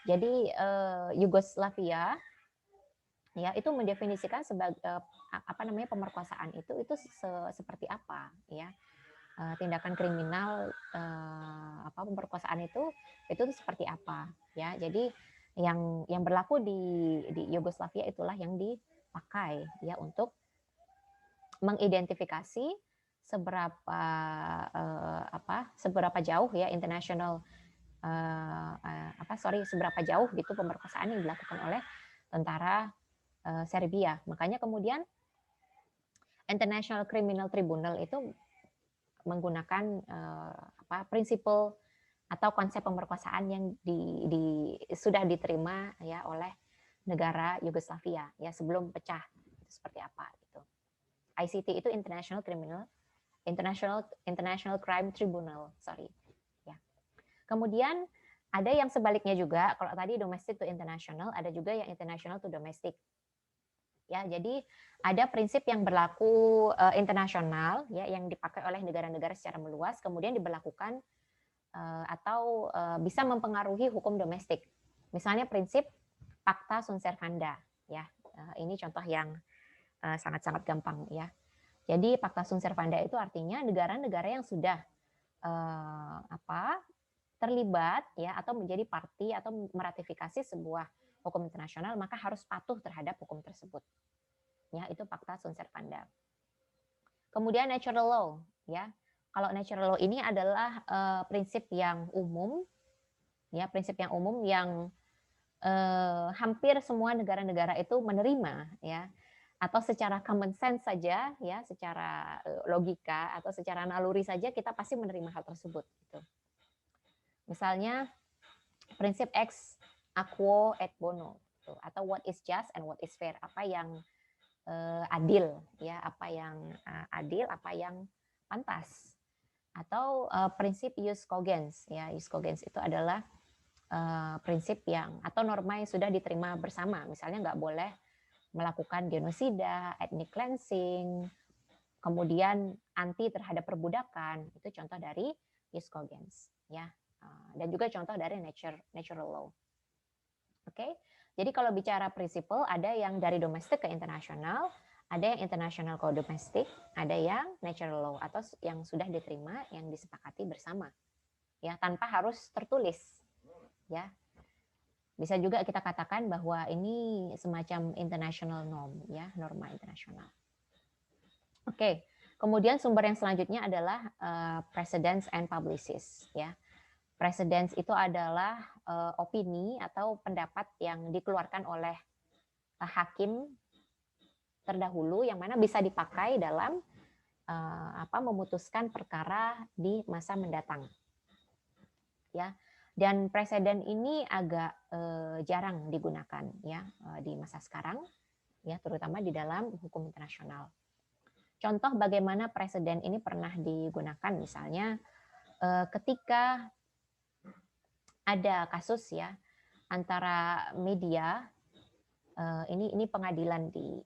Jadi Yugoslavia, ya, itu mendefinisikan sebagai pemerkosaan itu seperti apa, ya, tindakan kriminal pemerkosaan itu seperti apa, ya. Jadi yang berlaku di Yugoslavia itulah yang dipakai, ya, untuk mengidentifikasi seberapa jauh, ya, seberapa jauh gitu pemerkosaan yang dilakukan oleh tentara Serbia. Makanya kemudian International Criminal Tribunal itu menggunakan prinsip atau konsep pemerkosaan yang sudah diterima, ya, oleh negara Yugoslavia, ya, sebelum pecah, itu seperti apa gitu. ICT itu International Crime Tribunal, ya. Kemudian ada yang sebaliknya juga, kalau tadi domestic to international, ada juga yang international to domestic. Ya, jadi ada prinsip yang berlaku internasional ya yang dipakai oleh negara-negara secara meluas kemudian diberlakukan atau bisa mempengaruhi hukum domestik. Misalnya prinsip Pacta Sunt Servanda ya. Ini contoh yang sangat-sangat gampang ya. Jadi Pacta Sunt Servanda itu artinya negara-negara yang sudah terlibat ya atau menjadi parti atau meratifikasi sebuah hukum internasional maka harus patuh terhadap hukum tersebut. Ya, itu Pacta Sunt Servanda. Kemudian natural law ya. Kalau natural law ini adalah prinsip yang umum ya, prinsip yang umum yang hampir semua negara-negara itu menerima ya atau secara common sense saja ya, secara logika atau secara naluri saja kita pasti menerima hal tersebut gitu. Misalnya prinsip ex aequo et bono gitu, atau what is just and what is fair, apa yang adil ya, apa yang adil, apa yang pantas. Atau prinsip jus cogens ya, jus cogens itu adalah prinsip yang atau norma yang sudah diterima bersama, misalnya nggak boleh melakukan genosida, ethnic cleansing, kemudian anti terhadap perbudakan, itu contoh dari jus cogens ya, dan juga contoh dari natural law. Oke, jadi kalau bicara prinsipal ada yang dari domestik ke internasional, ada yang internasional ke domestik, ada yang natural law atau yang sudah diterima, yang disepakati bersama, ya tanpa harus tertulis, ya. Bisa juga kita katakan bahwa ini semacam international norm, ya, norma internasional. Oke, kemudian sumber yang selanjutnya adalah precedents and publicists, ya. Precedents itu adalah opini atau pendapat yang dikeluarkan oleh hakim terdahulu yang mana bisa dipakai dalam memutuskan perkara di masa mendatang. Ya. Dan preseden ini agak jarang digunakan ya di masa sekarang ya, terutama di dalam hukum internasional. Contoh bagaimana preseden ini pernah digunakan misalnya ketika ada kasus ya antara media ini pengadilan di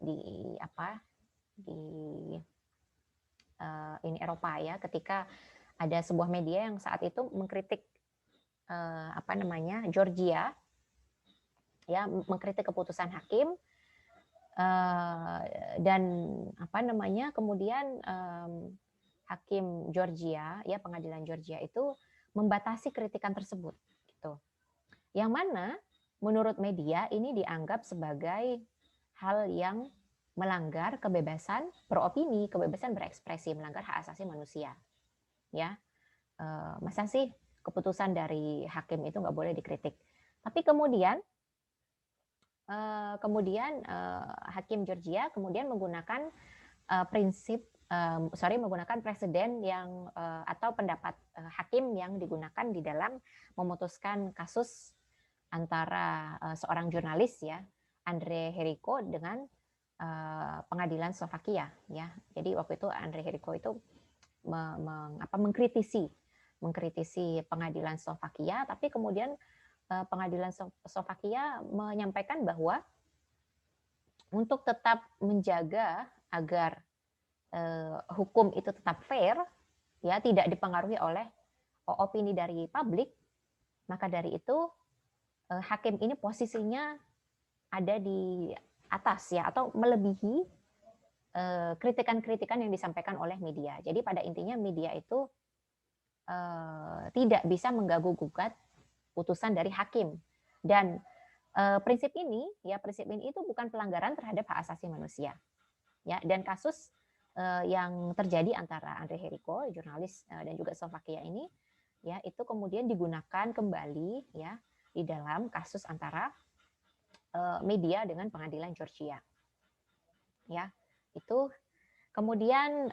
ini Eropa ya, ketika ada sebuah media yang saat itu mengkritik Georgia ya, mengkritik keputusan hakim dan kemudian hakim Georgia ya, pengadilan Georgia itu membatasi kritikan tersebut gitu. Yang mana menurut media ini dianggap sebagai hal yang melanggar kebebasan beropini, kebebasan berekspresi, melanggar hak asasi manusia. Ya, masa sih keputusan dari hakim itu nggak boleh dikritik? Tapi kemudian hakim Georgia kemudian menggunakan menggunakan presiden yang atau pendapat hakim yang digunakan di dalam memutuskan kasus antara seorang jurnalis ya, Andrei Heriko dengan pengadilan Slovakia ya. Jadi waktu itu Andrei Heriko itu mengkritisi pengadilan Slovakia, tapi kemudian pengadilan Slovakia menyampaikan bahwa untuk tetap menjaga agar hukum itu tetap fair ya, tidak dipengaruhi oleh opini dari publik, maka dari itu hakim ini posisinya ada di atas ya, atau melebihi kritikan-kritikan yang disampaikan oleh media. Jadi pada intinya media itu tidak bisa mengganggu-gugat putusan dari hakim. Dan prinsip ini itu bukan pelanggaran terhadap hak asasi manusia. Ya, dan kasus yang terjadi antara Andrei Heriko, jurnalis dan juga Slovakia ini, ya itu kemudian digunakan kembali ya di dalam kasus antara media dengan pengadilan Georgia. Ya, itu kemudian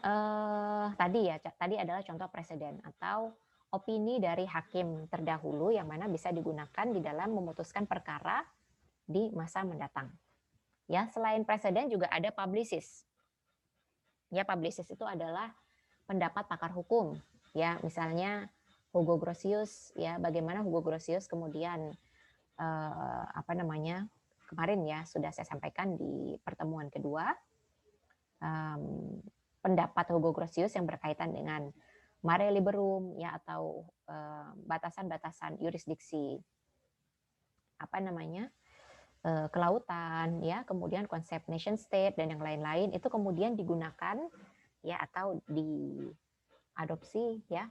tadi adalah contoh preseden atau opini dari hakim terdahulu yang mana bisa digunakan di dalam memutuskan perkara di masa mendatang. Ya, selain preseden juga ada publicist. Ya, publicist itu adalah pendapat pakar hukum. Ya, misalnya Hugo Grotius ya, bagaimana Hugo Grotius kemudian kemarin ya sudah saya sampaikan di pertemuan kedua, pendapat Hugo Grotius yang berkaitan dengan mare liberum ya, atau batasan-batasan yurisdiksi kelautan ya, kemudian konsep nation state dan yang lain-lain itu kemudian digunakan ya atau diadopsi ya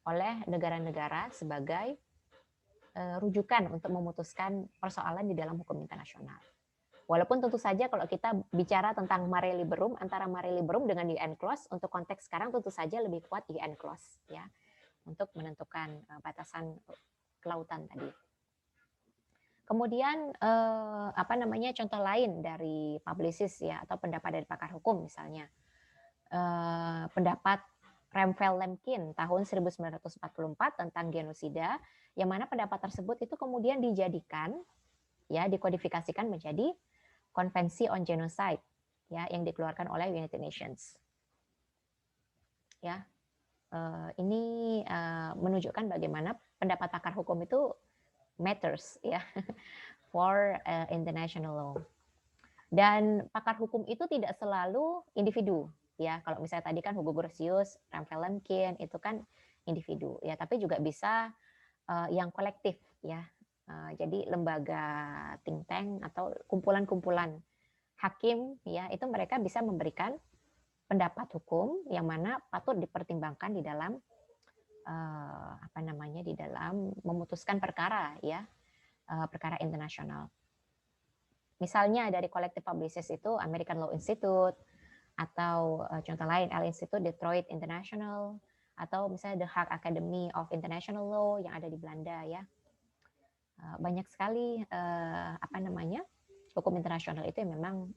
oleh negara-negara sebagai rujukan untuk memutuskan persoalan di dalam hukum internasional. Walaupun tentu saja kalau kita bicara tentang mare liberum, antara mare liberum dengan UN clause, untuk konteks sekarang tentu saja lebih kuat UN clause ya untuk menentukan batasan kelautan tadi. Kemudian contoh lain dari publicist ya atau pendapat dari pakar hukum misalnya pendapat Remfel Lemkin tahun 1944 tentang genosida, yang mana pendapat tersebut itu kemudian dijadikan ya dikodifikasikan menjadi Konvensi on Genocide ya yang dikeluarkan oleh United Nations. Ya. Ini menunjukkan bagaimana pendapat pakar hukum itu matters ya for international law. Dan pakar hukum itu tidak selalu individu ya. Kalau misalnya tadi kan Hugo Grotius, Remfel Lemkin itu kan individu ya, tapi juga bisa yang kolektif ya. Jadi lembaga think tank atau kumpulan-kumpulan hakim ya, itu mereka bisa memberikan pendapat hukum yang mana patut dipertimbangkan di dalam di dalam memutuskan perkara ya, perkara internasional. Misalnya dari Collective Publicists itu American Law Institute, atau contoh lain L Institute Detroit International, atau misalnya The Hague Academy of International Law yang ada di Belanda ya. Banyak sekali hukum internasional itu yang memang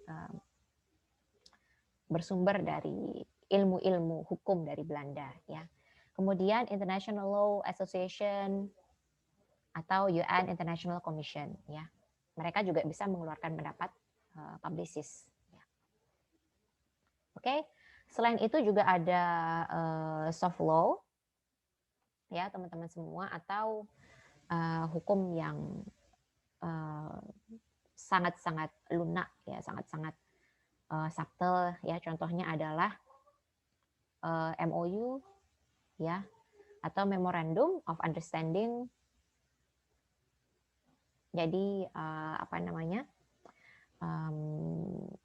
bersumber dari ilmu-ilmu hukum dari Belanda ya. Kemudian International Law Association atau UN International Commission ya. Mereka juga bisa mengeluarkan pendapat publicist. Ya. Oke, selain itu juga ada soft law ya teman-teman semua, atau hukum yang sangat-sangat lunak ya, sangat-sangat subtle ya. Contohnya adalah MOU ya, atau Memorandum of Understanding. Jadi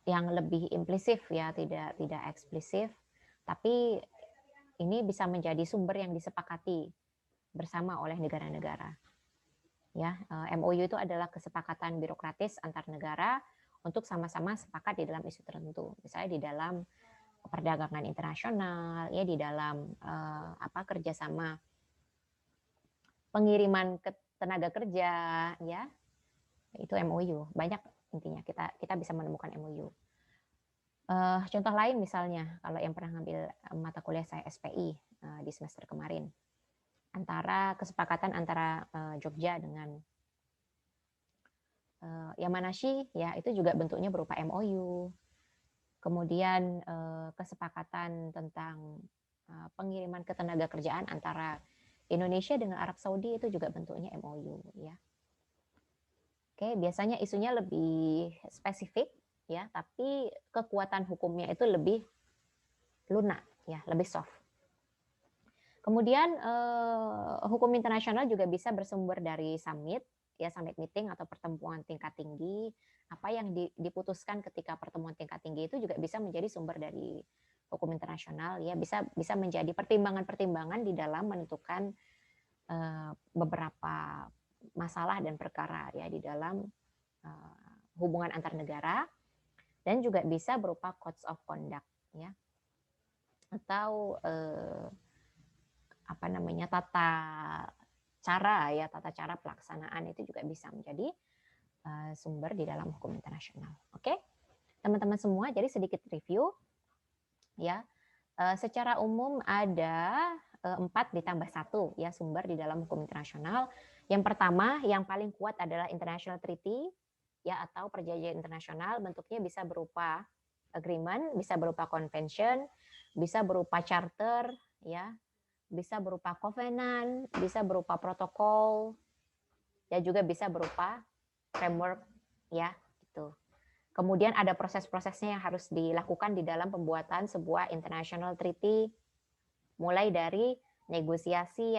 yang lebih implisif ya, tidak eksplisit, tapi ini bisa menjadi sumber yang disepakati bersama oleh negara-negara. Ya, MOU itu adalah kesepakatan birokratis antar negara untuk sama-sama sepakat di dalam isu tertentu. Misalnya di dalam perdagangan internasional, ya di dalam kerjasama pengiriman tenaga kerja, ya itu MOU. Banyak intinya kita bisa menemukan MOU. Contoh lain misalnya kalau yang pernah ngambil mata kuliah saya SPI di semester kemarin, kesepakatan antara Jogja dengan Yamanashi ya, itu juga bentuknya berupa MOU. Kemudian kesepakatan tentang pengiriman ketenaga kerjaan antara Indonesia dengan Arab Saudi itu juga bentuknya MOU ya. Oke, biasanya isunya lebih spesifik ya, tapi kekuatan hukumnya itu lebih lunak ya, lebih soft. Kemudian hukum internasional juga bisa bersumber dari summit ya, summit meeting atau pertemuan tingkat tinggi. Apa yang diputuskan ketika pertemuan tingkat tinggi itu juga bisa menjadi sumber dari hukum internasional ya, bisa menjadi pertimbangan-pertimbangan di dalam menentukan beberapa masalah dan perkara ya di dalam hubungan antar negara, dan juga bisa berupa codes of conduct ya, atau tata cara pelaksanaan itu juga bisa menjadi sumber di dalam hukum internasional. Oke, teman-teman semua, jadi sedikit review ya. Secara umum ada 4 ditambah 1 ya sumber di dalam hukum internasional. Yang pertama, yang paling kuat adalah International Treaty ya, atau perjanjian internasional. Bentuknya bisa berupa agreement, bisa berupa convention, bisa berupa charter ya, bisa berupa covenant, bisa berupa protokol, dan juga bisa berupa framework ya, gitu. Kemudian ada proses-prosesnya yang harus dilakukan di dalam pembuatan sebuah international treaty, mulai dari negosiasi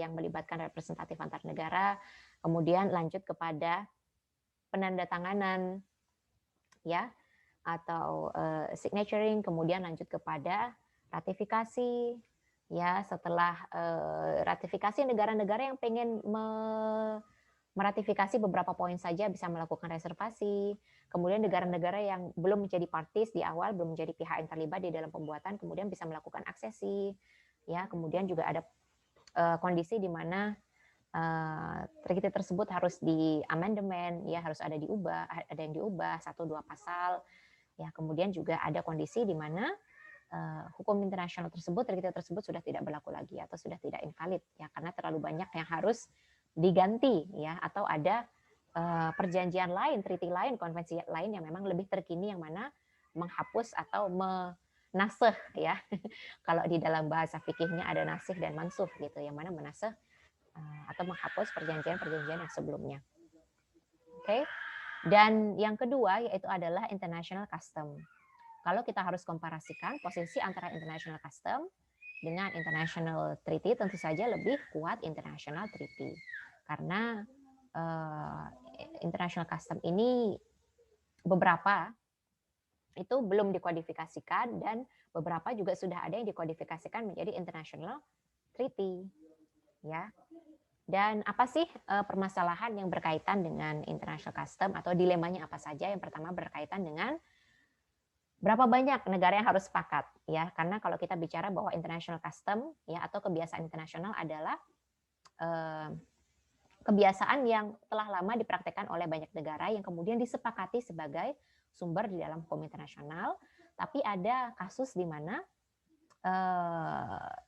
yang melibatkan representatif antar negara, kemudian lanjut kepada penandatanganan, ya, atau signaturing, kemudian lanjut kepada ratifikasi, ya. Setelah ratifikasi, negara-negara yang pengen meratifikasi beberapa poin saja bisa melakukan reservasi. Kemudian negara-negara yang belum menjadi parties di awal, belum menjadi pihak yang terlibat di dalam pembuatan, kemudian bisa melakukan aksesi. Ya, kemudian juga ada kondisi di mana treaty tersebut harus di amendement, ya, harus ada yang diubah 1-2 pasal. Ya, kemudian juga ada kondisi di mana hukum internasional tersebut, treaty tersebut sudah tidak berlaku lagi atau sudah tidak invalid, ya, karena terlalu banyak yang harus diganti, ya, atau ada perjanjian lain, treaty lain, konvensi lain yang memang lebih terkini yang mana menghapus atau menaseh, ya. Kalau di dalam bahasa fikihnya ada nasih dan mansuh gitu, yang mana menaseh atau menghapus perjanjian-perjanjian yang sebelumnya. Oke. Dan yang kedua yaitu adalah international custom. Kalau kita harus komparasikan posisi antara international custom dengan international treaty, tentu saja lebih kuat international treaty. Karena international custom ini beberapa itu belum dikodifikasikan dan beberapa juga sudah ada yang dikodifikasikan menjadi international treaty, ya. Dan apa sih permasalahan yang berkaitan dengan international custom atau dilemanya apa saja? Yang pertama berkaitan dengan berapa banyak negara yang harus sepakat, ya. Karena kalau kita bicara bahwa international custom, ya, atau kebiasaan internasional adalah kebiasaan yang telah lama dipraktekkan oleh banyak negara yang kemudian disepakati sebagai sumber di dalam hukum internasional. Tapi ada kasus di mana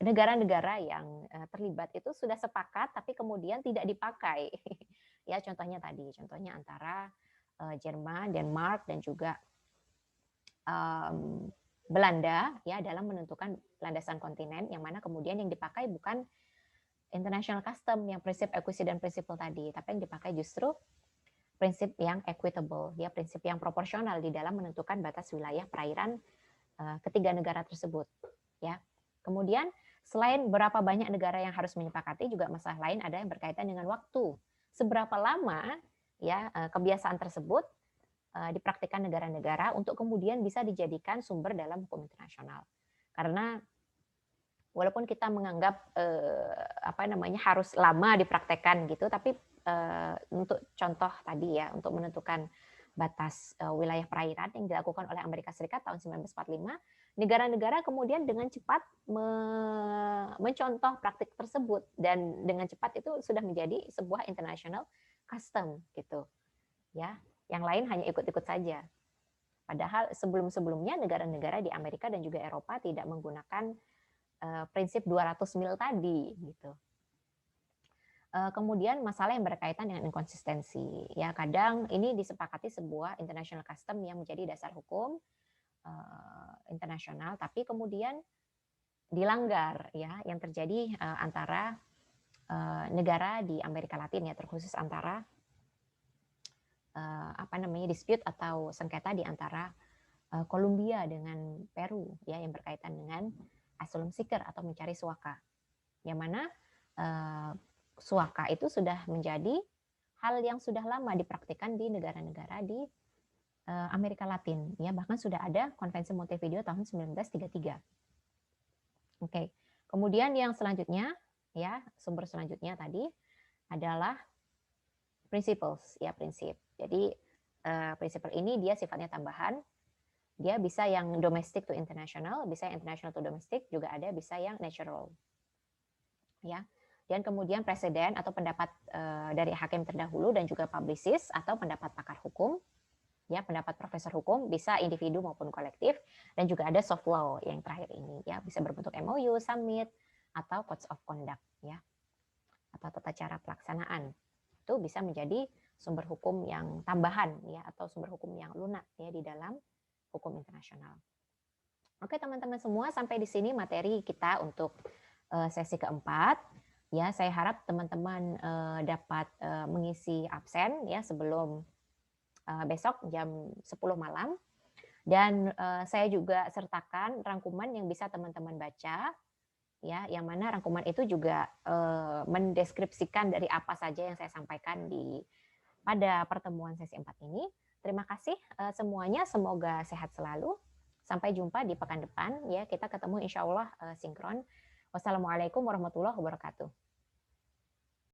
negara-negara yang terlibat itu sudah sepakat tapi kemudian tidak dipakai. Ya, contohnya antara Jerman, Denmark, dan juga Belanda, ya, dalam menentukan landasan kontinen, yang mana kemudian yang dipakai bukan international custom yang prinsip equity dan prinsipal tadi, tapi yang dipakai justru prinsip yang equitable, ya, prinsip yang proporsional di dalam menentukan batas wilayah perairan ketiga negara tersebut, ya. Kemudian selain berapa banyak negara yang harus menyepakati, juga masalah lain ada yang berkaitan dengan waktu. Seberapa lama, ya, kebiasaan tersebut dipraktikkan negara-negara untuk kemudian bisa dijadikan sumber dalam hukum internasional. Karena walaupun kita menganggap harus lama dipraktekkan gitu, tapi untuk contoh tadi, ya, untuk menentukan batas wilayah perairan yang dilakukan oleh Amerika Serikat tahun 1945, negara-negara kemudian dengan cepat mencontoh praktik tersebut, dan dengan cepat itu sudah menjadi sebuah international custom gitu, ya. Yang lain hanya ikut-ikut saja. Padahal sebelum-sebelumnya negara-negara di Amerika dan juga Eropa tidak menggunakan prinsip 200 mil tadi gitu. Kemudian masalah yang berkaitan dengan inkonsistensi, ya, kadang ini disepakati sebuah international custom yang menjadi dasar hukum internasional, tapi kemudian dilanggar, ya, yang terjadi antara negara di Amerika Latin, ya, terkhusus antara dispute atau sengketa di antara Kolombia dengan Peru, ya, yang berkaitan dengan asylum seeker atau mencari suaka, yang mana suaka itu sudah menjadi hal yang sudah lama dipraktikkan di negara-negara di Amerika Latin, ya, bahkan sudah ada konvensi Montevideo tahun 1933. Oke. Kemudian yang selanjutnya, ya, sumber selanjutnya tadi adalah principles, ya, prinsip. Jadi prinsip ini dia sifatnya tambahan. Dia bisa yang domestic to international, bisa yang international to domestic, juga ada bisa yang natural. Ya. Dan kemudian presiden atau pendapat dari hakim terdahulu dan juga publicist atau pendapat pakar hukum, ya, pendapat profesor hukum, bisa individu maupun kolektif, dan juga ada soft law yang terakhir ini, ya, bisa berbentuk MOU, summit, atau codes of conduct, ya, atau tata cara pelaksanaan. Itu bisa menjadi sumber hukum yang tambahan, ya, atau sumber hukum yang lunak, ya, di dalam hukum internasional. Oke, teman-teman semua, sampai di sini materi kita untuk sesi keempat. Ya, saya harap teman-teman dapat mengisi absen, ya, sebelum besok jam 10 malam. Dan saya juga sertakan rangkuman yang bisa teman-teman baca, ya, yang mana rangkuman itu juga mendeskripsikan dari apa saja yang saya sampaikan pada pertemuan sesi 4 ini. Terima kasih semuanya, semoga sehat selalu. Sampai jumpa di pekan depan, ya, kita ketemu insya Allah sinkron. Wassalamualaikum warahmatullahi wabarakatuh.